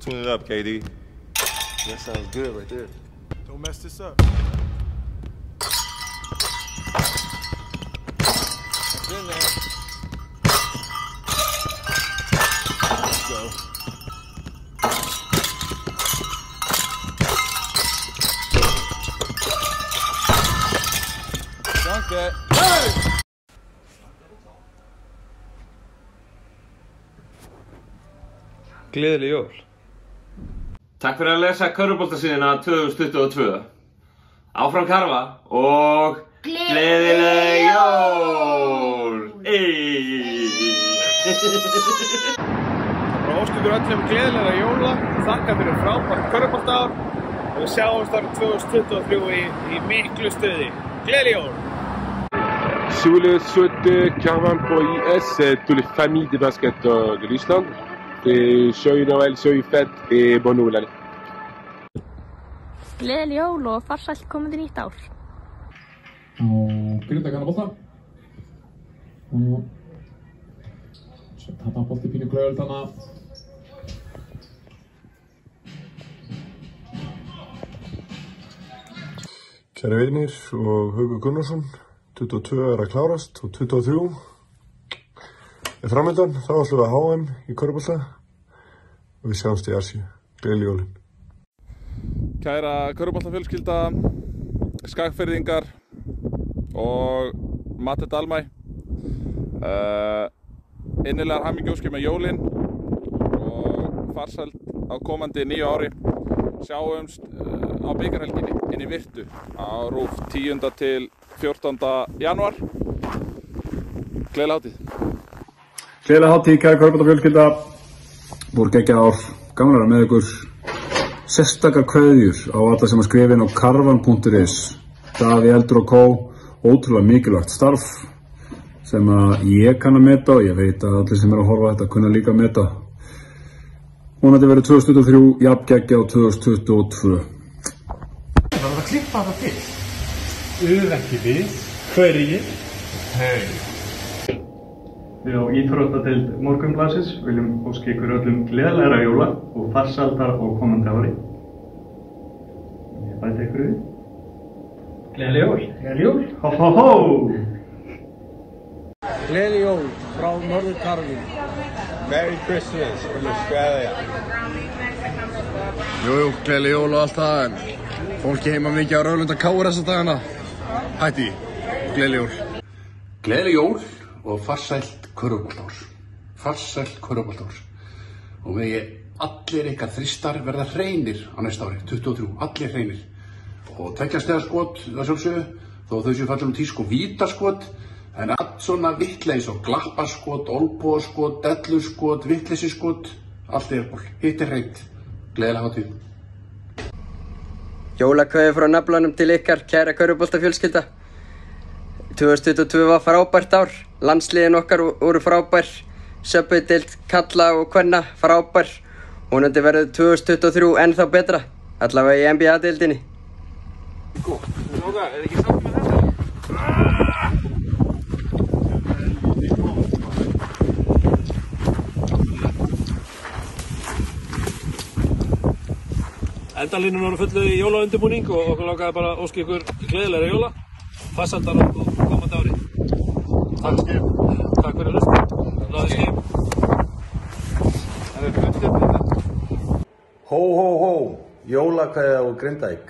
tune it up, KD. That sounds good right there. Don't mess this up. That's in there. Let's go. Dunk that. Hey! Gleðileg jól. Takk fyrir að lesa körfuboltasíðuna 2022. Áfram Karfa og gleðileg jól! Og óskum ykkur öllum gleðilegra jóla, þakka fyrir frábært körfuboltaár og við sjáumst árið 2023 í miklu stuði. Gleðileg jól! Si vous voulez souhaiter Carvan pour IS et toutes les familles de basket de l'Islande, et joyeux Noël, joyeux fête et bonne nouvelle année. Gleðileg jól og farsælt komandi nýtt ár. Og Grindavík hann að bolta. Og svo tapar hann bolti pínu klauöldana. Kæri vinir og Haukur Gunnarsson, 22 að klárast og 23 framöndan. Þá ætlum við að HM í körfubolta og við sjáumst í Asíu. Gleðileg jólin. Kæra körfuboltafjölskylda, Skagfirðingar og Matti Dalmæ. Innilegar hamingjóskir með jólin og farsæld á komandi nýju ári. Sjáumst á bikarhelginni inn í Virtu á RÚV 10. til 14. janúar. Gleðileg hátíð. Gleðileg hátíð, kæra körfuboltafjölskylda. Voru geggjað ár, gaman að vera með ykkur. Sérstakar kveðjur á alla sem að skrifa inn á karvan.is. Daði Eldur og Kó, ótrúlega mikilvægt starf sem að ég kann að meta og ég veit að allir sem eru að horfa á þetta kunna líka að meta. Vonandi verður 2023 jafn geggjað á 2022. Það var að klippa þetta til. Ekki við. Hverjir? Við á íþróttadeild Morgunblaðsins viljum óska ykkur öllum gleðilegra jóla og farsældar á komandi ári. Ég bæti ykkur við. Gleðileg jól. Gleðileg jól. Hó hó hó! Gleðileg jól frá Norður Karolínu. Merry Christmas from Australia. Jú, gleðileg jól og allt það, en fólki heima mikið á Rauðlunda káir þessa dagana. Hætti, gleðileg jól. Gleðileg jól og farsælt körfuboltaár. Farsælt körfuboltaár. Og megi allir ykkar þristar verða hreinir á næsta ári, 23, allir hreinir. Og tveggjastigaskot, það sjálfsögðu, þó þau séu fallum tísku vítaskot, en allt svona vittleis og glappaskot, olbúaskot, delluskot, vittleysiskot, allt yfirból. Hitt hreint. Gleðileg hátíð. Jólakveðja frá naflanum til ykkar, kæra körfuboltafjölskylda. 2022 var frábært ár. Landsliðin okkar voru frábær. Söpudeild kalla og kvenna frábær. Vonandi verður 2023 ennþá betra. Allavega í NBA-deildinni. Lóka, ekki sátt með þetta? Endalínun voru fullu í jólaundirbúning og okkur langaði bara að óska ykkur gleðilegra jóla, farsældar á komandi ári. Takk skip. Takk fyrir að hlusta. Laði skip. Það fundið þetta. Hó hó hó, jólakveðja á Grindavík.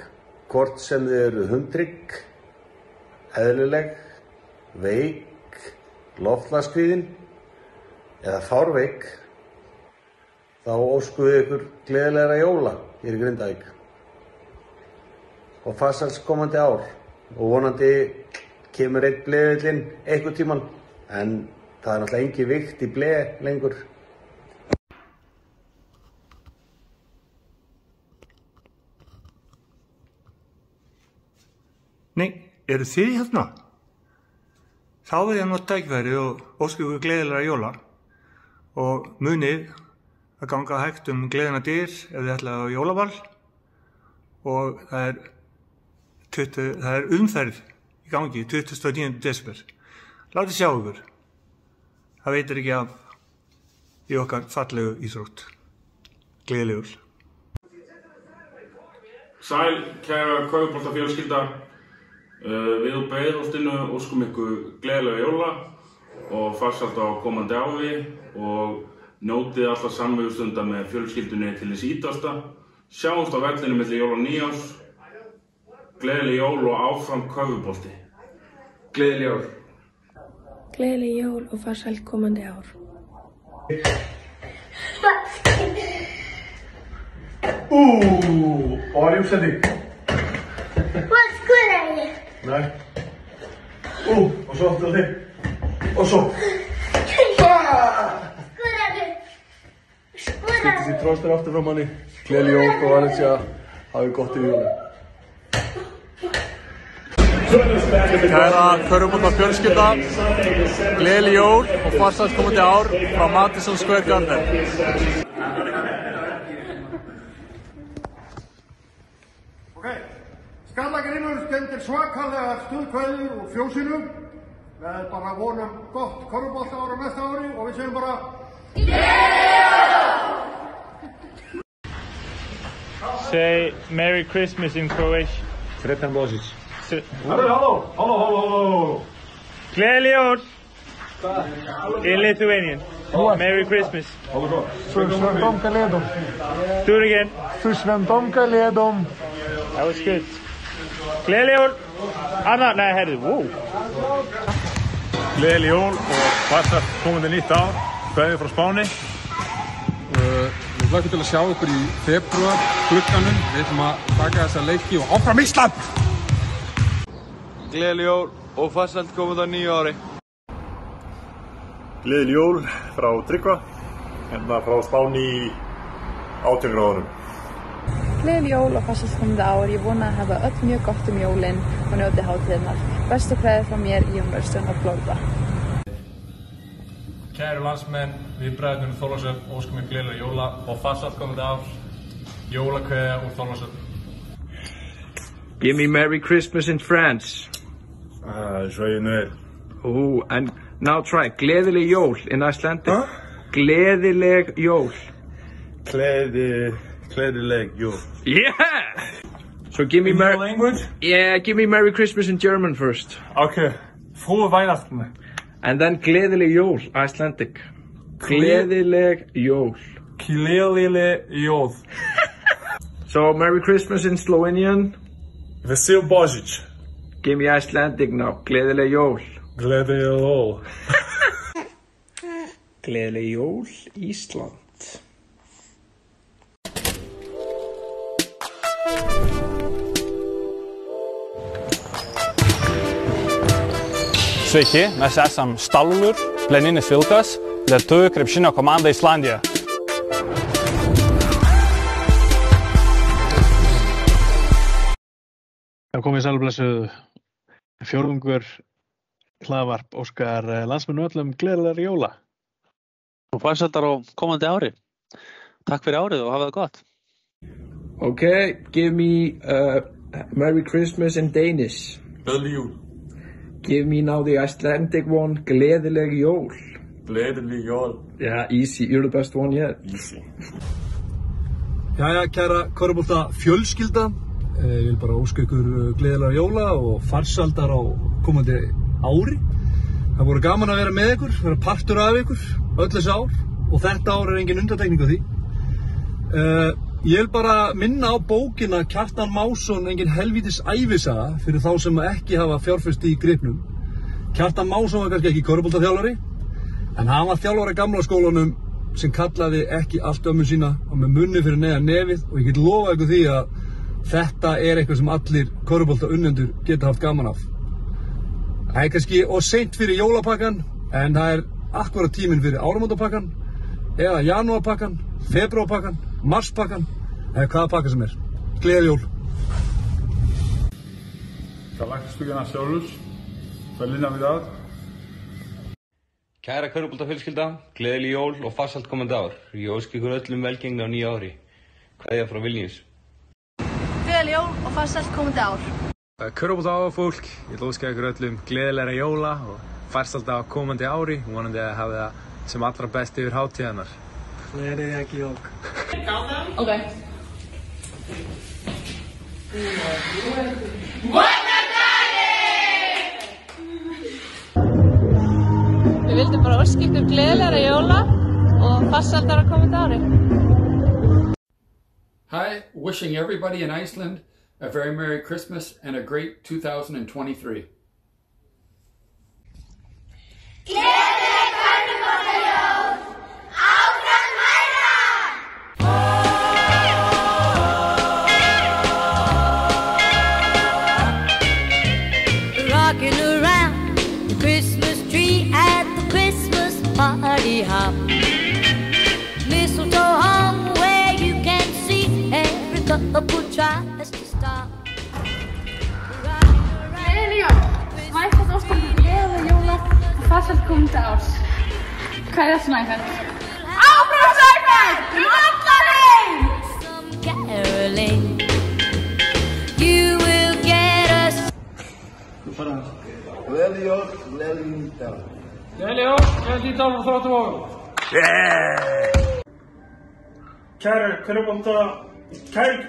Hvort sem þið eru hundrygg, eðlileg, veik, loftslagskvíðin eða fárveik, þá óskum við ykkur gleðilegra jóla hér í Grindavík og farsæls komandi ár og vonandi kemur einn bleðvillinn einhvern tímann, en það er náttúrulega engin vikt í bleð lengur. Nei, eru þið hérna? Þá verð ég að nota tækifæri og óska ykkur gleðilegra jóla og munið að ganga hægt gleðina dyr ef þið ætlaði á jólaball og það er umferð í gangi 29. desember. Látið sjá ykkur. Það veitir ekki af í okkar fallegu íþrótt. gleðileg jól. Sæl, kæra Körfuboltafjölskylda. Við úr Breiðholtinu óskum ykkur gleðilega jóla og farsælda á komandi ári og njótið alltaf samverustunda með fjölskyldunni til þess ítasta. Sjáumst á vellinum milli jól og nýjárs. Gleðileg jól og áfram körfubolti. Gleðileg jól. Gleðileg jól og farsælt komandi ár. Var í uppsending. Hvað skoraði ég? Nei. Og svo aftur á þig. Og svo. Skoraði. Skiptist í tróstur aftur frá manni. Gleðileg jól og Valencia. Hafið gott í jólum. Kæra körfuboltafjölskylda, gleðileg jól og farsælt komandi ár frá Madison Square Garden. Skallagrímur skemmtir svakalega stuðkveðjur úr fjósinu. Við bara vonum gott körfuboltaár á næsta ári og við segjum bara Say Merry Christmas in Croatia. Sretan Božić. Halló. Gleðileg jól. In Lithuanian. Merry Christmas. Susventomka ledom. Do it again. Susventomka ledom. That was good. Gleðileg jól. Anna, nei, herðu, wow. Gleðileg jól og farsælt komandi nýtt ár. Kveðjur frá Spáni. Við hlökkum til að sjá ykkur í febrúar glugganum. Við ætlum að taka þessa leiki og áfram Ísland! Gleðileg jól og farsælt komandi á nýju ári. Gleðileg jól frá Tryggva. Hérna frá Spáni í 18 gráðunum. Gleðileg jól og farsælt komandi ár. Ég vona að hafa öll mjög gott jólin og njóti hátíðirnar. Bestu kveðjur frá mér í University of Florida. Kæru landsmenn, við bræðurnir úr Þorlákshöfn óskum ykkur gleðilega jóla og farsælt komandi ár. Jólakveðja úr Þorlákshöfn. Give me Merry Christmas in France. Joyeux Noël. Oh, and now try gleðileg jól in Icelandic. Gleðileg jól. Gleðileg jól. Yeah! So give me give me Merry Christmas in German first. Okay. Frohe Weihnachten. And then gleðileg jól, Icelandic. Gleðileg jól. Gleðileg jól. So Merry Christmas in Slovenian. Vesel Božić. Give me Icelandic now. Gleðileg jól. Gleðileg jól. Gleðileg jól, Ísland. Sveiki, mes esam Stalulur, pleninis vilkas, lietuvių krepšinio komanda Islandija. Það komið sælblessuð fjórðungur hlaðvarp óskar landsmennu öllum gleðilegra jóla. Og farsældar á komandi ári. Takk fyrir árið og hafa það gott. Okay, give me Merry Christmas in Danish. Gleðileg jól. Give me now the Icelandic one, gleðileg jól. Gleðileg jól. Yeah, easy, you're the best one yet. Easy. Jæja, kæra körfuboltafjölskylda. Ég vil bara óska ykkur gleðilega jóla og farsældar á komandi ári. Það voru gaman að vera með ykkur, vera partur af ykkur, öll þessi ár. Og þetta ár engin undantekning á því. Ég vil bara minna á bókina Kjartan Másson, engin helvítis ævisaga fyrir þá sem ekki hafa fjárfest í gripnum. Kjartan Másson var kannski ekki körfuboltaþjálfari, en hann var þjálfari gamla skólanum sem kallaði ekki allt ömmu sína og með munni fyrir neðan nefið og ég get lofa ykkur því að þetta eitthvað sem allir körfuboltaunnendur geta haft gaman af. Það kannski of seint fyrir jólapakkan, en það akkúrat tíminn fyrir áramótapakkan, eða janúarpakkan, febrúarpakkan, marspakkan, eða hvaða pakka sem Gleðileg jól. Galaktiske naciones. Feliz Navidad. Kæra körfuboltafjölskylda, gleðileg jól og farsælt komandi ár. Ég óska ykkur öllum velgengni á nýja ári. Kveðja frá Vilnius. Gleðileg jól og farsælt komandi ár. Körfuboltaáhugafólk, ég vil óska ykkur öllum gleðilegra jóla og farsælt á komandi ári. Vonandi að hafa það sem allra best yfir hátíðarnar. Gleðilega jól. Okay. Við vildum bara óska ykkur gleðilegra jóla og farsældar á komandi ári. Hi, wishing everybody in Iceland a very Merry Christmas and a great 2023. Rocking around the Christmas tree at the Christmas party hop. Mistletoe hung where you can see every couple tries to stop. Gleðileg jól! Snæfell óskar ykkur gleðilega jóla og farsælt komandi árs. Kveðja Snæfell. Áfram Snæfell! Vallarinn! Caroling, you will get us. Gleðileg jól, gleðileg nýtt ár. Gleðileg jól, gleðileg nýtt ár og þróttum árum. Kæri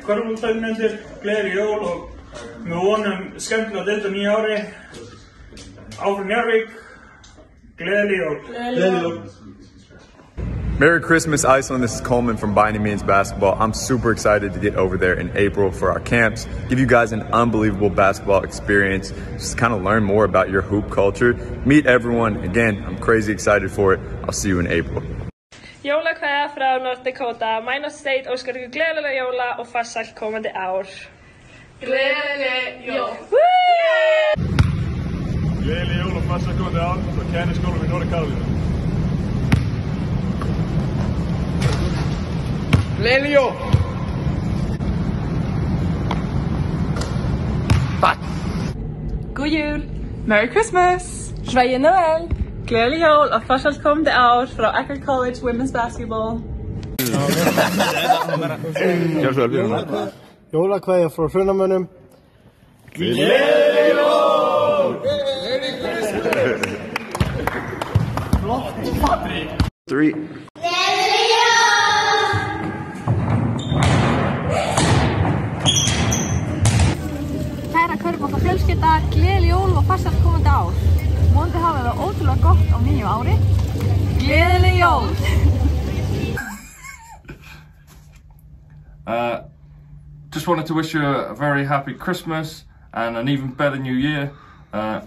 körfuboltavinnendur, gleðileg jól og við vonum skemmtilega deild á nýja ári. Áfram Njarðvík, gleðileg jól. Gleðileg jól. Merry Christmas, Iceland. This is Coleman from By Any Means Basketball. I'm super excited to get over there in April for our camps, give you guys an unbelievable basketball experience, just kind of learn more about your hoop culture, meet everyone. Again, I'm crazy excited for it. I'll see you in April. Jólakveðja frá North Dakota. Minor State óskar ykkur gleðilega jóla og farsælt komandi ár. Gleðileg jól! Gleðileg jól og farsælt komandi ár frá Kennaskólanum í Norður-Karólínu. Gleðileg jól! God jul! Merry Christmas! Sveie Noel! Gleðileg jól og farsælt komandi ár frá Eckerd College Women's Basketball. Jólakveðja frá Hrunamönnum. Gleðileg jól! Flott Patrik. 3. Kæra körfuboltafjölskylda, gleðileg jól og farsælt komandi ár. Vonandi hafið það ótrúlega gott á nýju ári. Gleðileg jól! Just wanted to wish you a very happy Christmas and an even better New Year.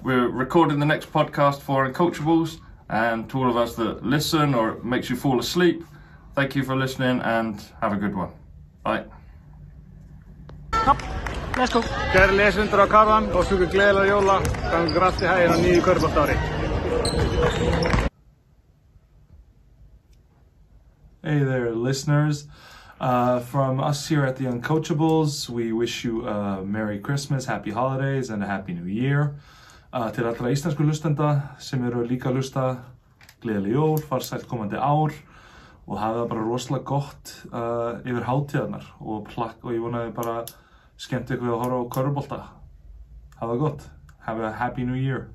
We're recording the next podcast for Uncoachables, and to all of us that listen or it makes you fall asleep, thank you for listening and have a good one. Bye. Let's go. Kæri lesendur á Karvan, óskum ykkur gleðilega jóla, gangi ykkur allt í haginn á nýju körfuboltaári. Hey there, listeners. From us here at the Uncoachables, we wish you a Merry Christmas, Happy Holidays, and a Happy New Year. Til allra íslensku hlustenda sem eru líka að hlusta, gleðileg jól, farsælt komandi ár og hafa það bara rosalega gott yfir hátíðarnar og ég vonaði bara skemmt ykkur að horfa á körfubolta. Hafa það gott. Have a Happy New Year.